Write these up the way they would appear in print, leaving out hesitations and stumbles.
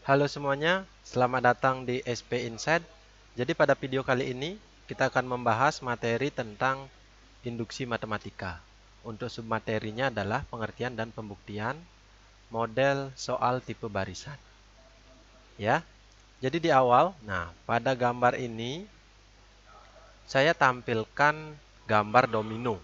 Halo semuanya, selamat datang di SP Insight. Jadi pada video kali ini kita akan membahas materi tentang induksi matematika. Untuk submaterinya adalah pengertian dan pembuktian model soal tipe barisan. Ya, jadi di awal, pada gambar ini saya tampilkan gambar domino.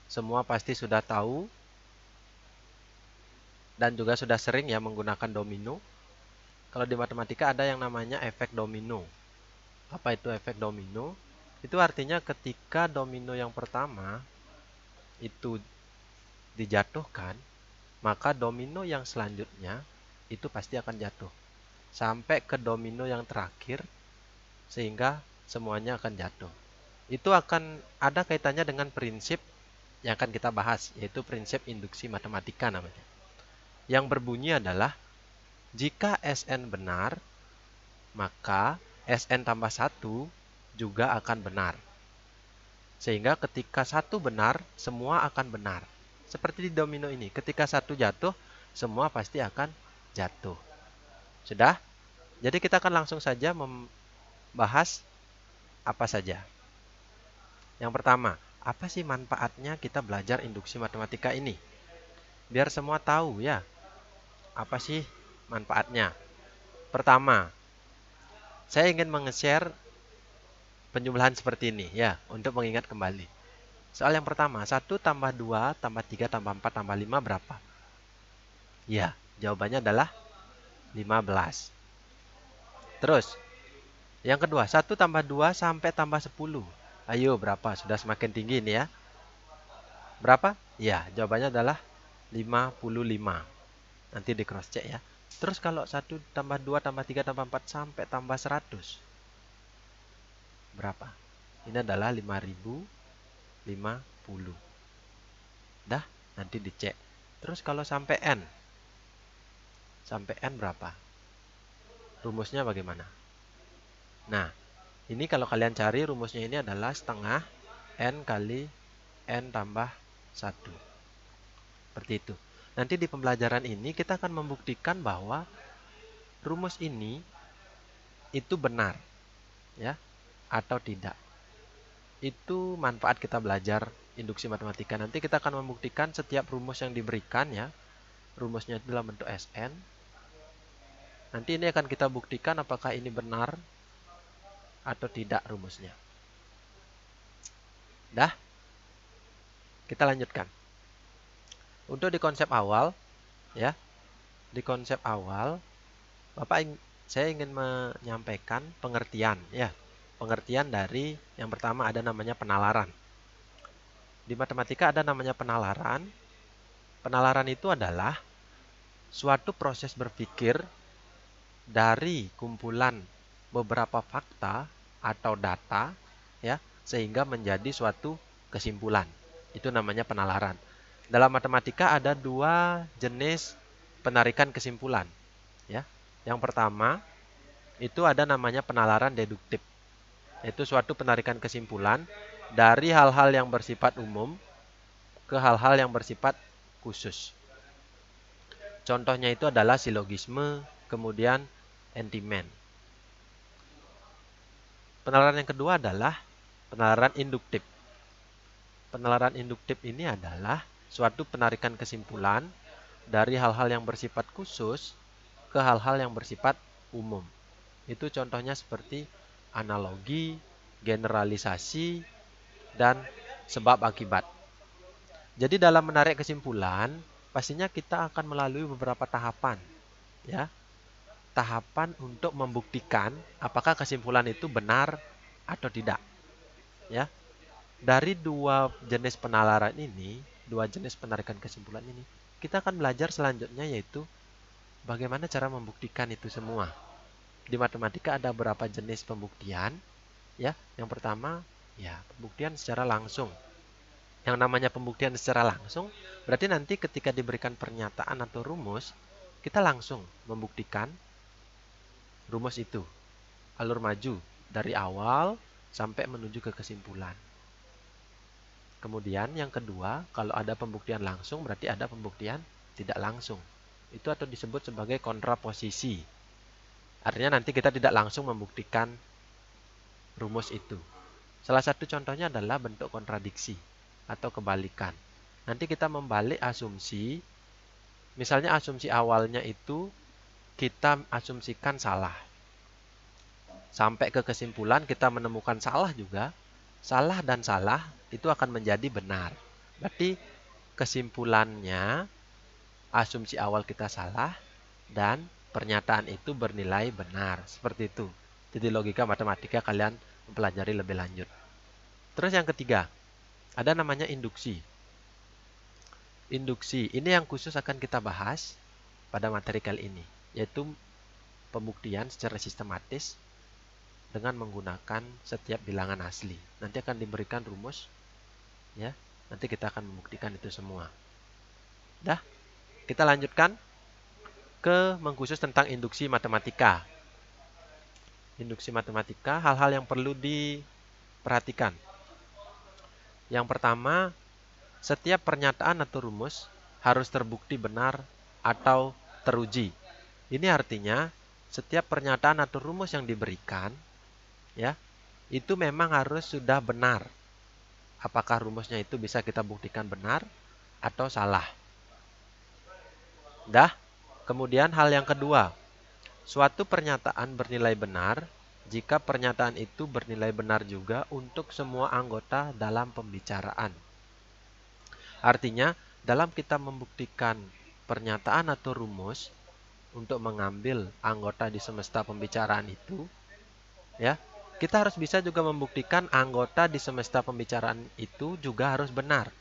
Semua pasti sudah tahu dan juga sudah sering ya menggunakan domino. Kalau di matematika ada yang namanya efek domino. Apa itu efek domino? Itu artinya ketika domino yang pertama itu dijatuhkan, maka domino yang selanjutnya itu pasti akan jatuh. Sampai ke domino yang terakhir, sehingga semuanya akan jatuh. Itu akan ada kaitannya dengan prinsip yang akan kita bahas, yaitu prinsip induksi matematika namanya. Yang berbunyi adalah, jika Sn benar, maka Sn tambah 1 juga akan benar. Sehingga ketika satu benar, semua akan benar. Seperti di domino ini, ketika satu jatuh, semua pasti akan jatuh. Sudah? Jadi kita akan langsung saja membahas apa saja. Yang pertama, apa sih manfaatnya kita belajar induksi matematika ini? Biar semua tahu ya, apa sih manfaatnya. Pertama, saya ingin meng-share penjumlahan seperti ini ya, untuk mengingat kembali. Soal yang pertama, 1 tambah 2 tambah 3 tambah 4 tambah 5 berapa? Ya, jawabannya adalah 15. Terus, yang kedua, 1 tambah 2 sampai tambah 10. Ayo, berapa? Sudah semakin tinggi ini ya. Berapa? Ya, jawabannya adalah 55. Nanti di cross check ya. Terus kalau 1 tambah 2 tambah 3 tambah 4 sampai tambah 100. Berapa? Ini adalah 5050. Dah, nanti dicek. Terus kalau sampai N. Sampai N berapa? Rumusnya bagaimana? Nah, ini kalau kalian cari rumusnya ini adalah setengah N kali N tambah 1. Seperti itu. Nanti di pembelajaran ini kita akan membuktikan bahwa rumus ini itu benar ya atau tidak. Itu manfaat kita belajar induksi matematika. Nanti kita akan membuktikan setiap rumus yang diberikan ya. Rumusnya itu dalam bentuk Sn. Nanti ini akan kita buktikan apakah ini benar atau tidak rumusnya. Dah? Kita lanjutkan. Untuk di konsep awal ya. Di konsep awal saya ingin menyampaikan pengertian ya. Pengertian dari yang pertama ada namanya penalaran. Di matematika ada namanya penalaran. Penalaran itu adalah suatu proses berpikir dari kumpulan beberapa fakta atau data ya, sehingga menjadi suatu kesimpulan. Itu namanya penalaran. Dalam matematika ada dua jenis penarikan kesimpulan ya. Yang pertama itu ada namanya penalaran deduktif. Itu suatu penarikan kesimpulan dari hal-hal yang bersifat umum ke hal-hal yang bersifat khusus. Contohnya itu adalah silogisme, kemudian entimen. Penalaran yang kedua adalah penalaran induktif. Penalaran induktif ini adalah suatu penarikan kesimpulan dari hal-hal yang bersifat khusus ke hal-hal yang bersifat umum. Itu contohnya seperti analogi, generalisasi, dan sebab akibat. Jadi dalam menarik kesimpulan, pastinya kita akan melalui beberapa tahapan, ya. Tahapan untuk membuktikan apakah kesimpulan itu benar atau tidak, ya. Dari dua jenis penalaran ini, dua jenis penarikan kesimpulan ini, kita akan belajar selanjutnya yaitu bagaimana cara membuktikan itu semua. Di matematika ada beberapa jenis pembuktian, ya. Yang pertama, ya, pembuktian secara langsung. Yang namanya pembuktian secara langsung, berarti nanti ketika diberikan pernyataan atau rumus, kita langsung membuktikan rumus itu. Alur maju dari awal sampai menuju ke kesimpulan. Kemudian yang kedua, kalau ada pembuktian langsung, berarti ada pembuktian tidak langsung. Itu atau disebut sebagai kontraposisi. Artinya nanti kita tidak langsung membuktikan rumus itu. Salah satu contohnya adalah bentuk kontradiksi atau kebalikan. Nanti kita membalik asumsi, misalnya asumsi awalnya itu kita asumsikan salah. Sampai ke kesimpulan kita menemukan salah juga. Salah dan salah itu akan menjadi benar. Berarti kesimpulannya asumsi awal kita salah dan pernyataan itu bernilai benar. Seperti itu. Jadi logika matematika kalian mempelajari lebih lanjut. Terus yang ketiga, ada namanya induksi. Induksi ini yang khusus akan kita bahas pada materi kali ini, yaitu pembuktian secara sistematis dengan menggunakan setiap bilangan asli. Nanti akan diberikan rumus, ya. Nanti kita akan membuktikan itu semua. Dah, kita lanjutkan ke mengkhusus tentang induksi matematika. Induksi matematika, hal-hal yang perlu diperhatikan. Yang pertama, setiap pernyataan atau rumus harus terbukti benar atau teruji. Ini artinya setiap pernyataan atau rumus yang diberikan, ya, itu memang harus sudah benar. Apakah rumusnya itu bisa kita buktikan benar atau salah. Dah, kemudian hal yang kedua, suatu pernyataan bernilai benar jika pernyataan itu bernilai benar juga untuk semua anggota dalam pembicaraan. Artinya, dalam kita membuktikan pernyataan atau rumus untuk mengambil anggota di semesta pembicaraan itu, ya, kita harus bisa juga membuktikan anggota di semesta pembicaraan itu juga harus benar.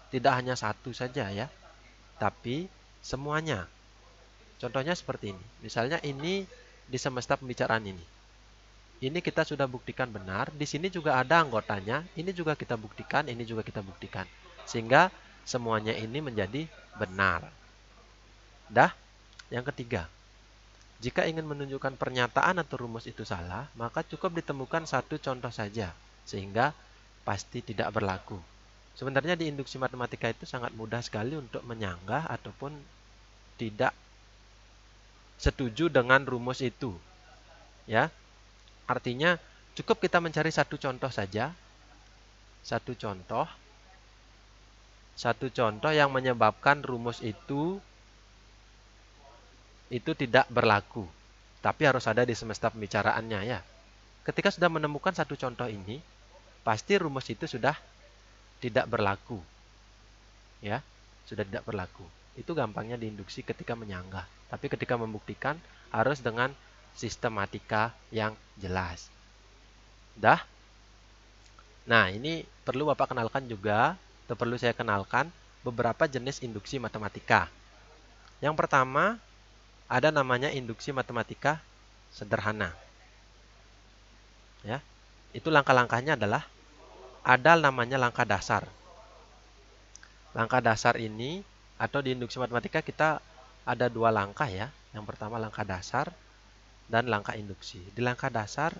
Tidak hanya satu saja ya, tapi semuanya. Contohnya seperti ini. Misalnya ini di semesta pembicaraan ini. Ini kita sudah buktikan benar. Di sini juga ada anggotanya. Ini juga kita buktikan, ini juga kita buktikan. Sehingga semuanya ini menjadi benar. Dah, yang ketiga. Jika ingin menunjukkan pernyataan atau rumus itu salah, maka cukup ditemukan satu contoh saja, sehingga pasti tidak berlaku. Sebenarnya di induksi matematika itu sangat mudah sekali untuk menyanggah ataupun tidak setuju dengan rumus itu. Ya, artinya cukup kita mencari satu contoh saja, satu contoh yang menyebabkan rumus itu tidak berlaku, tapi harus ada di semesta pembicaraannya ya. Ketika sudah menemukan satu contoh ini, pasti rumus itu sudah tidak berlaku. Ya, sudah tidak berlaku. Itu gampangnya diinduksi ketika menyanggah. Tapi ketika membuktikan harus dengan sistematika yang jelas. Dah? Nah, ini perlu Bapak kenalkan juga, atau perlu saya kenalkan beberapa jenis induksi matematika. Yang pertama, ada namanya induksi matematika sederhana. Ya, itu langkah-langkahnya adalah ada namanya langkah dasar. Langkah dasar ini atau di induksi matematika kita ada dua langkah ya. Yang pertama langkah dasar dan langkah induksi. Di langkah dasar,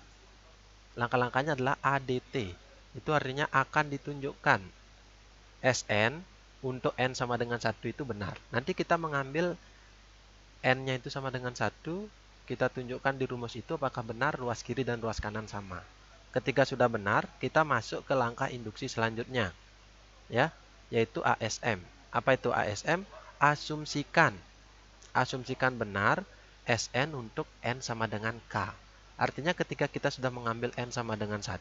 langkah-langkahnya adalah ADT. Itu artinya akan ditunjukkan Sn untuk N sama dengan 1 itu benar. Nanti kita mengambil N-nya itu sama dengan 1, kita tunjukkan di rumus itu apakah benar ruas kiri dan ruas kanan sama. Ketika sudah benar, kita masuk ke langkah induksi selanjutnya, ya, yaitu ASM. Apa itu ASM? Asumsikan benar Sn untuk N sama dengan K. Artinya ketika kita sudah mengambil N sama dengan 1,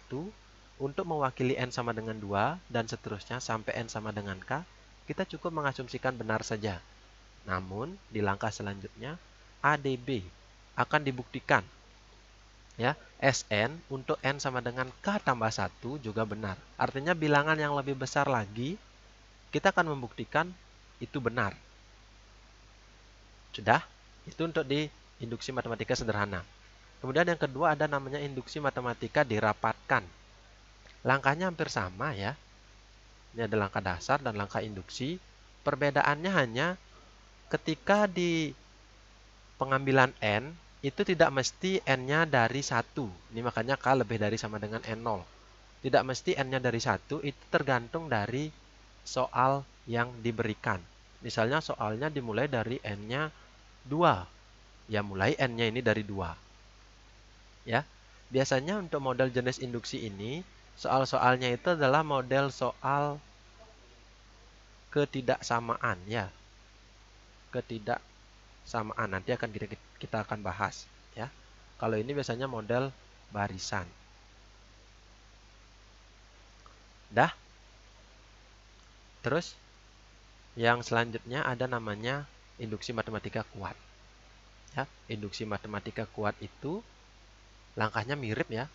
untuk mewakili N sama dengan 2, dan seterusnya sampai N sama dengan K, kita cukup mengasumsikan benar saja. Namun, di langkah selanjutnya, ADB akan dibuktikan. Ya, Sn untuk N sama dengan K tambah 1 juga benar. Artinya bilangan yang lebih besar lagi, kita akan membuktikan itu benar. Sudah? Itu untuk di induksi matematika sederhana. Kemudian yang kedua ada namanya induksi matematika dirapatkan. Langkahnya hampir sama ya. Ini ada langkah dasar dan langkah induksi. Perbedaannya hanya ketika di pengambilan N, itu tidak mesti N-nya dari 1. Ini makanya K lebih dari sama dengan N0. Tidak mesti N-nya dari 1, itu tergantung dari soal yang diberikan. Misalnya soalnya dimulai dari N-nya 2. Ya mulai N-nya ini dari 2. Ya, biasanya untuk model jenis induksi ini, soal-soalnya itu adalah model soal ketidaksamaan ya. Ketidaksamaan nanti akan kita akan bahas ya. Kalau ini biasanya model barisan. Dah. Terus yang selanjutnya ada namanya induksi matematika kuat. Ya, induksi matematika kuat itu langkahnya mirip ya,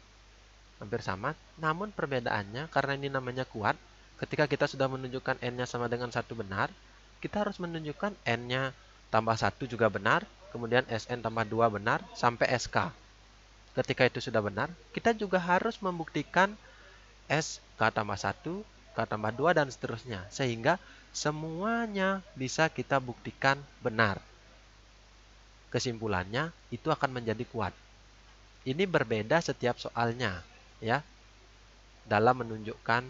hampir sama. Namun perbedaannya karena ini namanya kuat, ketika kita sudah menunjukkan n-nya sama dengan 1 benar, kita harus menunjukkan n-nya tambah 1 juga benar, kemudian Sn tambah 2 benar, sampai Sk. Ketika itu sudah benar, kita juga harus membuktikan Sk tambah 1, K tambah 2, dan seterusnya. Sehingga semuanya bisa kita buktikan benar. Kesimpulannya, itu akan menjadi kuat. Ini berbeda setiap soalnya, ya, dalam menunjukkan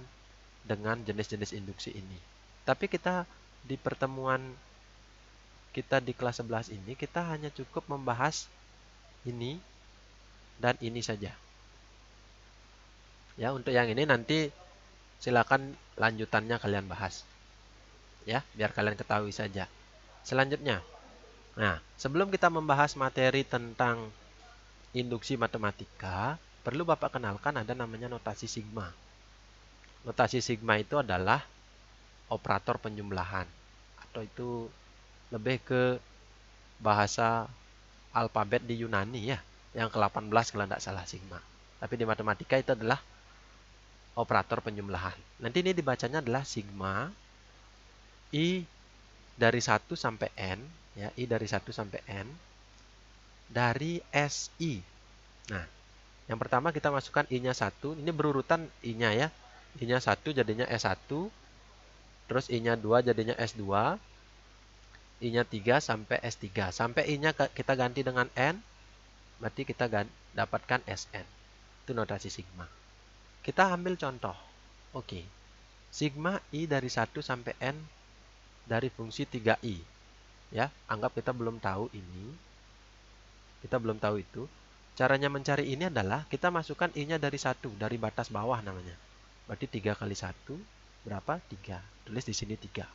dengan jenis-jenis induksi ini. Tapi kita di pertemuan kita di kelas 11 ini, kita hanya cukup membahas ini dan ini saja. Ya, untuk yang ini nanti silakan lanjutannya kalian bahas. Ya, biar kalian ketahui saja. Selanjutnya, nah, sebelum kita membahas materi tentang induksi matematika, perlu Bapak kenalkan ada namanya notasi sigma. Notasi sigma itu adalah operator penjumlahan, atau itu lebih ke bahasa alfabet di Yunani ya, yang ke-18 kalau tidak salah sigma. Tapi di matematika itu adalah operator penjumlahan. Nanti ini dibacanya adalah sigma I dari 1 sampai N, ya, I dari 1 sampai N, dari SI. Nah, yang pertama kita masukkan I-nya 1, ini berurutan I-nya ya. I-nya 1 jadinya S1, terus I-nya 2 jadinya S2, I-nya 3 sampai S3. Sampai I-nya kita ganti dengan N, berarti kita dapatkan Sn. Itu notasi sigma. Kita ambil contoh. Oke. Sigma I dari 1 sampai N dari fungsi 3i. Ya, anggap kita belum tahu ini. Kita belum tahu itu. Caranya mencari ini adalah kita masukkan I-nya dari 1, dari batas bawah namanya. Berarti 3 kali 1 berapa? 3. Tulis di sini 3.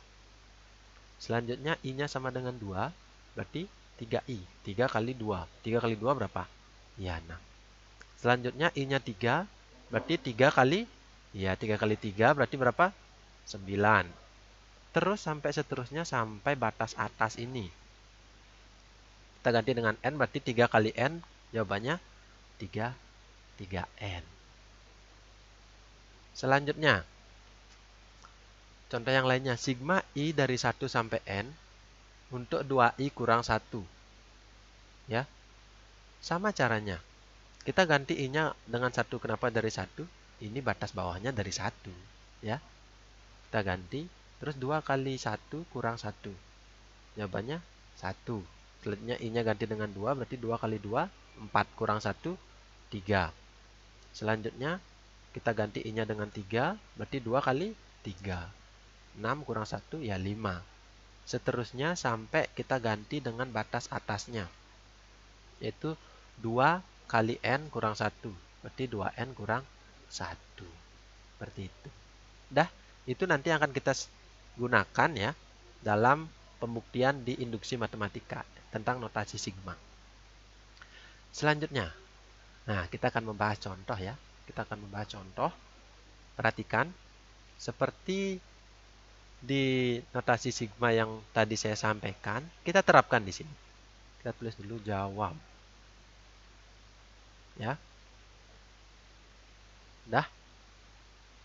Selanjutnya I-nya sama dengan 2, berarti 3i. 3 kali 2. 3 kali 2 berapa? Ya, 6. Selanjutnya I-nya 3, berarti 3 kali, ya 3 kali 3 berarti berapa? 9. Terus sampai seterusnya sampai batas atas ini. Kita ganti dengan N, berarti 3 kali N, jawabannya 3n. Selanjutnya, contoh yang lainnya, sigma I dari 1 sampai N untuk 2i kurang 1. Ya, sama caranya. Kita ganti I-nya dengan 1. Kenapa dari 1? Ini batas bawahnya dari 1. Ya, kita ganti. Terus 2 kali 1 kurang 1. Jawabannya 1. Selanjutnya I-nya ganti dengan 2. Berarti 2 kali 2, 4 kurang 1, 3. Selanjutnya, kita ganti I-nya dengan 3. Berarti 2 kali 3. 6 kurang 1, ya 5. Seterusnya sampai kita ganti dengan batas atasnya. Yaitu 2 kali N kurang 1. Berarti 2N kurang 1. Seperti itu. Dah, itu nanti akan kita gunakan ya dalam pembuktian di induksi matematika tentang notasi sigma. Selanjutnya, nah kita akan membahas contoh ya. Kita akan membahas contoh. Perhatikan, seperti di notasi sigma yang tadi saya sampaikan, kita terapkan di sini. Kita tulis dulu jawab. Ya. Dah.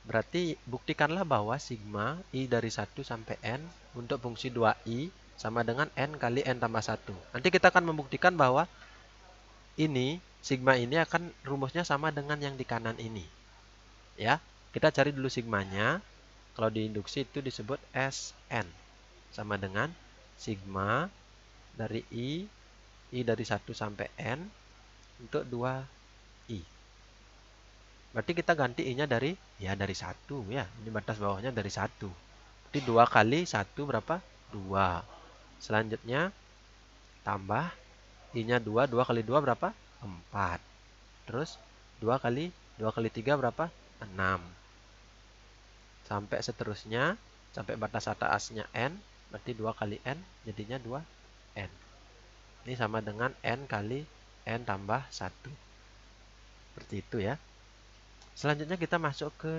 Berarti buktikanlah bahwa sigma I dari 1 sampai N untuk fungsi 2i sama dengan N kali N tambah 1. Nanti kita akan membuktikan bahwa ini, sigma ini akan rumusnya sama dengan yang di kanan ini. Ya, kita cari dulu sigmanya. Kalau di induksi itu disebut Sn. Sama dengan sigma dari I dari 1 sampai N untuk 2i. Berarti kita ganti I-nya dari, ya dari 1 ya. Ini batas bawahnya dari 1. Berarti 2 kali 1 berapa? 2. Selanjutnya tambah I-nya 2. 2 kali 2 berapa? 4. Terus 2 kali 3 berapa? 6. Sampai seterusnya, sampai batas atasnya n, berarti 2 kali n, jadinya 2n. Ini sama dengan n kali n tambah 1. Seperti itu ya. Selanjutnya kita masuk ke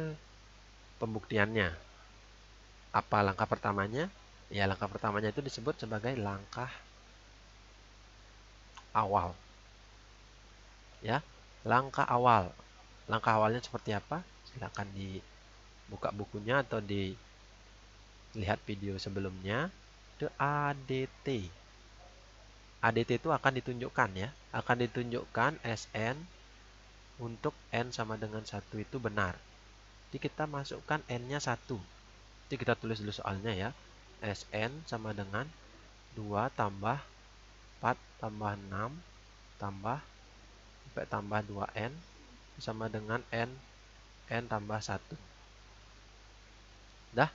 pembuktiannya. Apa langkah pertamanya? Ya, langkah pertamanya itu disebut sebagai langkah awal. Ya, langkah awal. Langkah awalnya seperti apa? Silakan dibuka bukunya atau dilihat video sebelumnya. Itu ADT. ADT itu akan ditunjukkan ya. Akan ditunjukkan SN untuk N sama dengan 1 itu benar. Jadi kita masukkan N-nya 1. Jadi kita tulis dulu soalnya ya. SN sama dengan 2 tambah 4 tambah 6 tambah sampai tambah 2N sama dengan N tambah 1. Dah,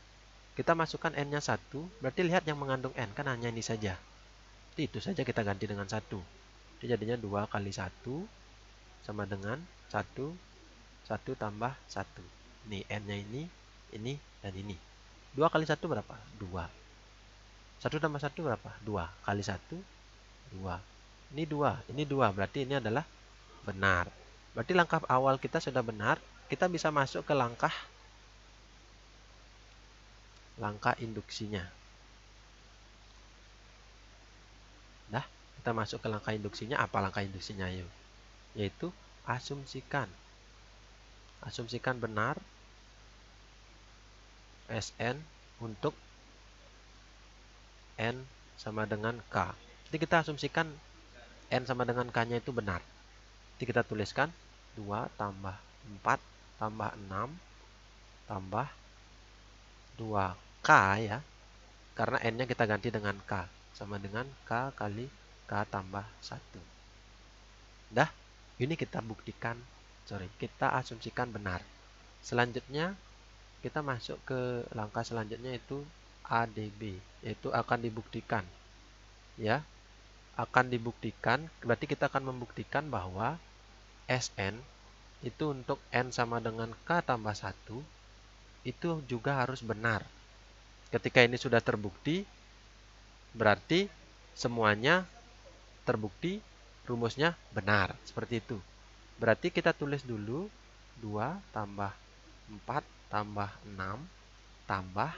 kita masukkan N-nya 1. Berarti lihat yang mengandung N. Kan hanya ini saja. Jadi itu saja kita ganti dengan 1. Jadi jadinya 2 kali 1 sama dengan 1. 1 tambah 1. Nih N-nya ini, dan ini. 2 kali 1 berapa? 2. 1 tambah 1 berapa? 2. Kali 1, 2. Ini 2. Ini 2. Berarti ini adalah benar. Berarti langkah awal kita sudah benar. Kita bisa masuk ke langkah induksinya. Dah, kita masuk ke langkah induksinya. Apa langkah induksinya? Yaitu asumsikan. Asumsikan benar Sn untuk N sama dengan K. Jadi kita asumsikan N sama dengan K-nya itu benar. Jadi kita tuliskan 2 tambah 4 tambah 6 tambah 2K ya. Karena N-nya kita ganti dengan K. Sama dengan K kali K tambah 1. Dah, ini kita buktikan. Kita asumsikan benar. Selanjutnya, kita masuk ke langkah selanjutnya itu ADB. Yaitu akan dibuktikan. Ya, akan dibuktikan. Berarti kita akan membuktikan bahwa Sn itu untuk N sama dengan K tambah 1 itu juga harus benar. Ketika ini sudah terbukti, berarti semuanya terbukti, rumusnya benar. Seperti itu. Berarti kita tulis dulu 2 tambah 4 tambah 6 tambah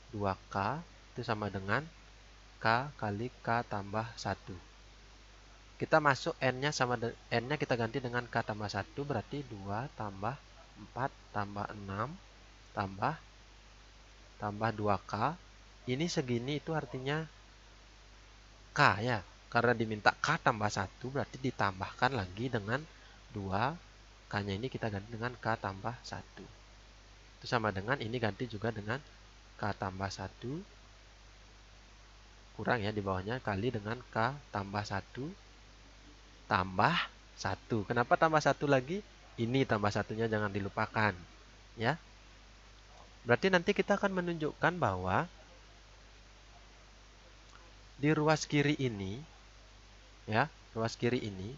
2K itu sama dengan K kali K tambah 1. Kita masuk N-nya N-nya kita ganti dengan K tambah 1, berarti 2 tambah 4 tambah 6 tambah 2K. Ini segini itu artinya K ya. Karena diminta K tambah 1, berarti ditambahkan lagi dengan 2. K-nya ini kita ganti dengan K tambah 1. Itu sama dengan ini ganti juga dengan K tambah 1. Kurang ya di bawahnya, kali dengan K tambah 1 tambah 1. Kenapa tambah 1 lagi? Ini tambah satunya jangan dilupakan. Ya. Berarti nanti kita akan menunjukkan bahwa di ruas kiri ini, ya, ruas kiri ini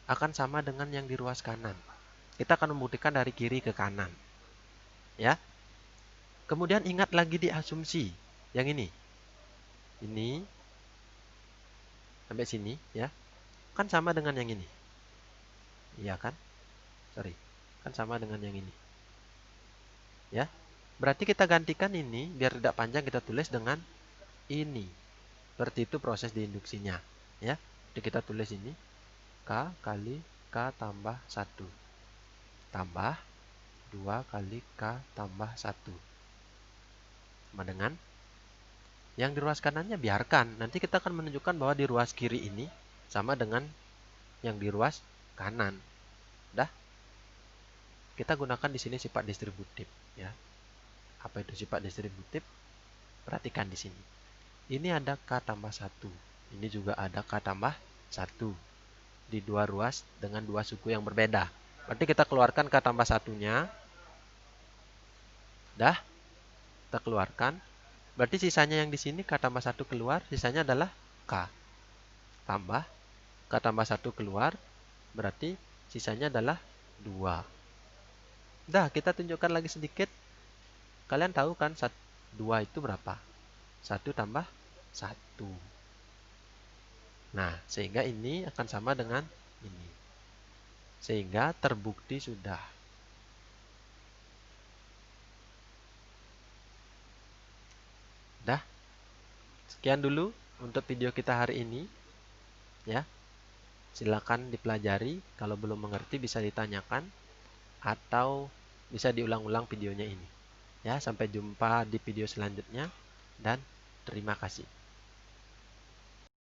akan sama dengan yang di ruas kanan. Kita akan membuktikan dari kiri ke kanan. Ya. Kemudian ingat lagi di asumsi. Yang ini. Ini sampai sini, ya. Kan sama dengan yang ini. Iya kan? Sorry. Kan sama dengan yang ini. Ya. Berarti kita gantikan ini, biar tidak panjang kita tulis dengan ini. Seperti itu proses diinduksinya. Ya. Jadi kita tulis ini. K kali K tambah 1. Tambah 2 kali K tambah 1. Sama dengan yang di ruas kanannya biarkan. Nanti kita akan menunjukkan bahwa di ruas kiri ini sama dengan yang di ruas kanan. Dah. Kita gunakan di sini sifat distributif, ya. Apa itu sifat distributif? Perhatikan di sini. Ini ada K tambah 1. Ini juga ada K tambah 1. Di dua ruas dengan dua suku yang berbeda. Berarti kita keluarkan K tambah 1-nya. Dah. Kita keluarkan. Berarti sisanya yang di sini K tambah 1 keluar. Sisanya adalah K. Tambah K tambah 1 keluar, berarti sisanya adalah 2. Dah, kita tunjukkan lagi sedikit. Kalian tahu kan 2 itu berapa? 1 tambah 1. Nah, sehingga ini akan sama dengan ini. Sehingga terbukti sudah. Dah, sekian dulu untuk video kita hari ini. Ya, silakan dipelajari. Kalau belum mengerti bisa ditanyakan atau bisa diulang-ulang videonya ini. Ya, sampai jumpa di video selanjutnya dan terima kasih.